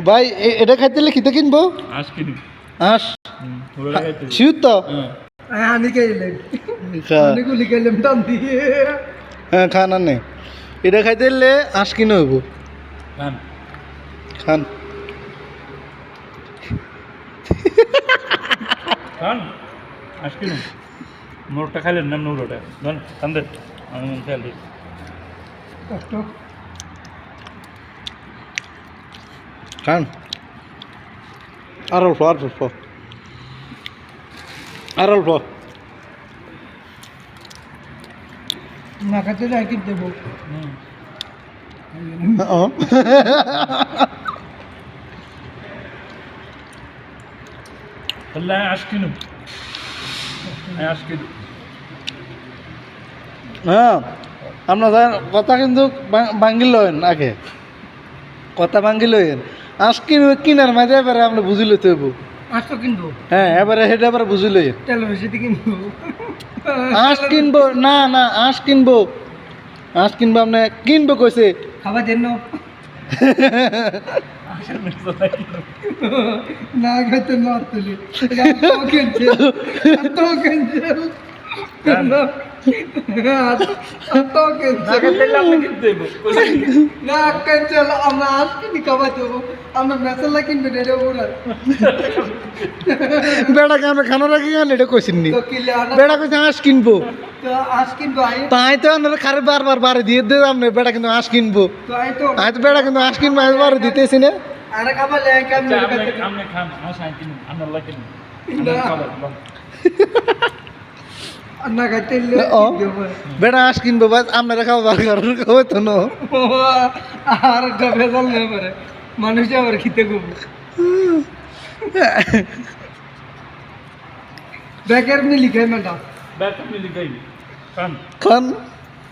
ভাই এটা খাইতে হলে খিতে কিনবো আঁশ কিনি হাঁস ওরা খাইতে শিউর তো আনি খাইলেন অনেকগুলি খাইলাম টান দিয়ে হ্যাঁ খান আনে এটা খাইতে হলে হাঁস কিনে হইব খান খান খান আঁশ কিনুন মোরটা খাইলেন না নোরটা ধন খান দে আমি খেয়াল দিই কষ্ট খান আর অল্প আর অল্প আর অল্প না খাতে যাই কি দেবো তাহলে আঁশ কিনুন আঁশ কিনুন হ্যাঁ আপনার কথা কিন্তু ভাঙ্গি লয়েন আগে কথা ভাঙ্গি লয়েন আজ কিনার মাঝে এবারে আপনি বুঝি লইতে হইব আজ তো কিনবো হ্যাঁ এবারে সেটা এবারে বুঝি লইন তেল বেশিতে কিনবো আঁশ কিনবো না না আঁশ কিনবো আঁশ কিনবো আপনি কিনবো কইছে খাবার দেন না খাইতে না তুলি তো কিনছে না কেঞ্চেল আমরা আজ কিনি খাবার দেবো আমরা মেসালা কিনবে এটা বলার বেড়াকে আমরা খানা রাখি গান এটা কইছেন নি তো কিলে আনা বেড়া কইছে আঁশ কিনবো তো আজ কিনবো আই তাই তো আপনারা খারে বারবার বারে দিয়ে দিয়ে আপনি বেড়া কিন্তু আঁশ কিনবো তো আই তো আজ বেড়া কিন্তু আঁশ কিনবো আজ বারে দিতেছি না আর খাবার লেন কাম না আপনি খান আঁশ আই কিনুন আমরা লাই কিনুন না খাইতে বেড়া আঁশ কিনবো বাস আপনারা খাওয়া দরকার হইতো না আর ভেজাল নেই পারে মানুষ আবার খেতে গো বেকার মিলি খাই ম্যাডাম ব্যাগ মিলি গাই খান খান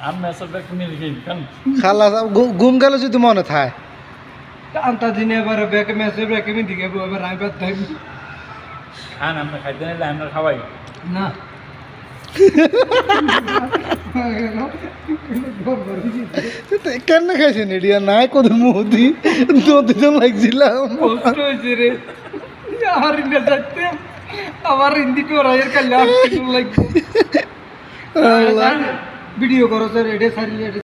আপনি আসল ব্যাগ মিলি গাই খান খালা ঘুম গেল যদি মনে থাকে আন্তা দিনে এবার বেক মেসে বেক আমি দিকে এবার আমি বাদ থাকি খান আমরা খাইতে নিলে আমরা খাওয়াই না কেন খাইছেন এডিয়া নাই কত মোদি নদীতে লাগছিলাম কষ্ট হয়েছে রে আর ইন্ডিয়া যাচ্ছে আমার হিন্দি টোরাইয়ের কাল্লা লাগছে ভিডিও করো স্যার এটা সারি